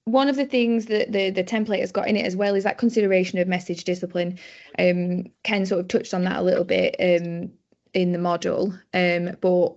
one of the things that the template has got in it as well is that consideration of message discipline. Ken sort of touched on that a little bit in the model, but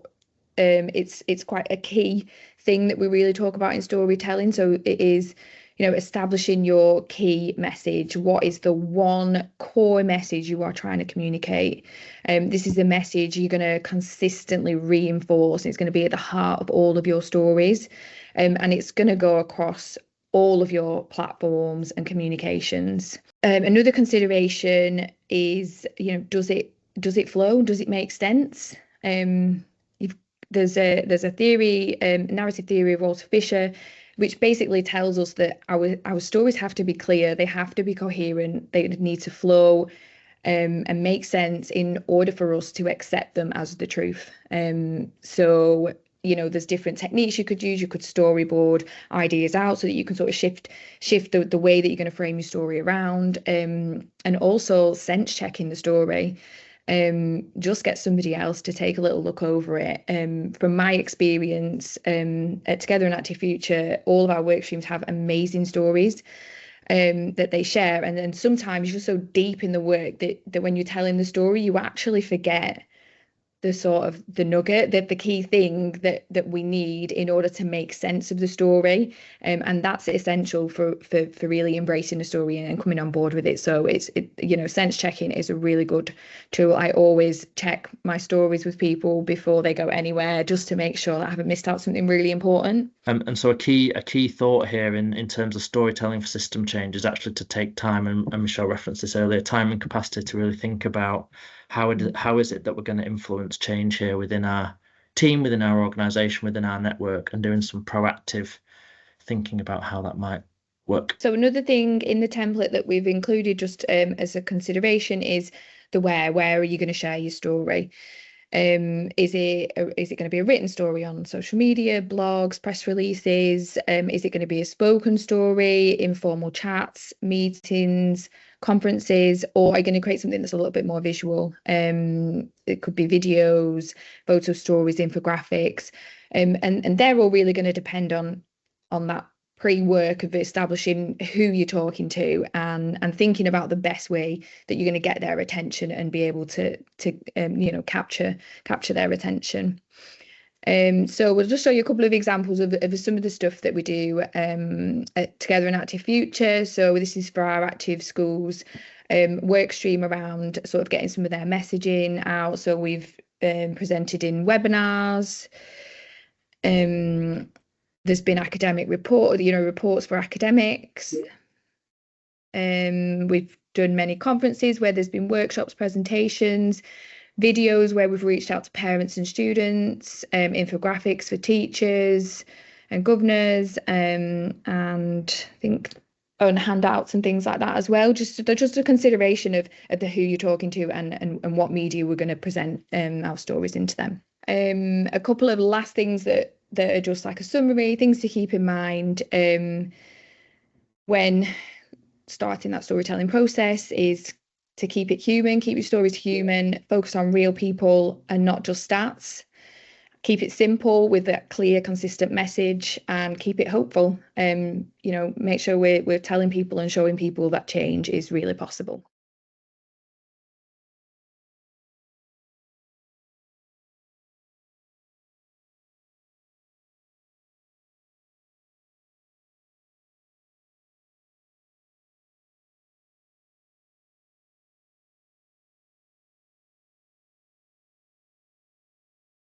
it's quite a key thing that we really talk about in storytelling. So it is, establishing your key message. What is the one core message you are trying to communicate? This is the message you're going to consistently reinforce. It's going to be at the heart of all of your stories, and it's going to go across all of your platforms and communications. Another consideration is, does it flow? Does it make sense? There's a theory, narrative theory of Walter Fisher, which basically tells us that our stories have to be clear, they have to be coherent, they need to flow, and make sense in order for us to accept them as the truth. So there's different techniques you could use. You could storyboard ideas out so that you can sort of shift the way that you're going to frame your story around, and also sense checking the story. Just get somebody else to take a little look over it. From my experience, at Together in Active Future, all of our work streams have amazing stories that they share. And then sometimes you're so deep in the work that when you're telling the story, you actually forget the sort of the nugget, that the key thing that we need in order to make sense of the story, and that's essential for really embracing the story and coming on board with it. So sense checking is a really good tool. I always check my stories with people before they go anywhere, just to make sure that I haven't missed out something really important. And so a key thought here in terms of storytelling for system change is actually to take time, and Michelle referenced this earlier, time and capacity to really think about how is it that we're going to influence change here within our team, within our organization, within our network, and doing some proactive thinking about how that might work. So another thing in the template that we've included just as a consideration is the where. Where are you going to share your story? Is it going to be a written story on social media, blogs, press releases? Is it going to be a spoken story, informal chats, meetings, conferences, or are you going to create something that's a little bit more visual? It could be videos, photo stories, infographics, and they're all really going to depend on that pre-work of establishing who you're talking to and thinking about the best way that you're going to get their attention and be able to capture their attention. So we'll just show you a couple of examples of some of the stuff that we do at Together in Active Future. So this is for our active schools work stream around sort of getting some of their messaging out. So we've presented in webinars. There's been academic reports for academics. We've done many conferences where there's been workshops, presentations, videos where we've reached out to parents and students, infographics for teachers and governors, and I think on handouts and things like that as well. Just a consideration of the who you're talking to and what media we're going to present our stories into them. A couple of last things that are just like a summary, things to keep in mind when starting that storytelling process is to keep it human, keep your stories human, focus on real people and not just stats. Keep it simple with a clear, consistent message, and keep it hopeful. Make sure we're telling people and showing people that change is really possible.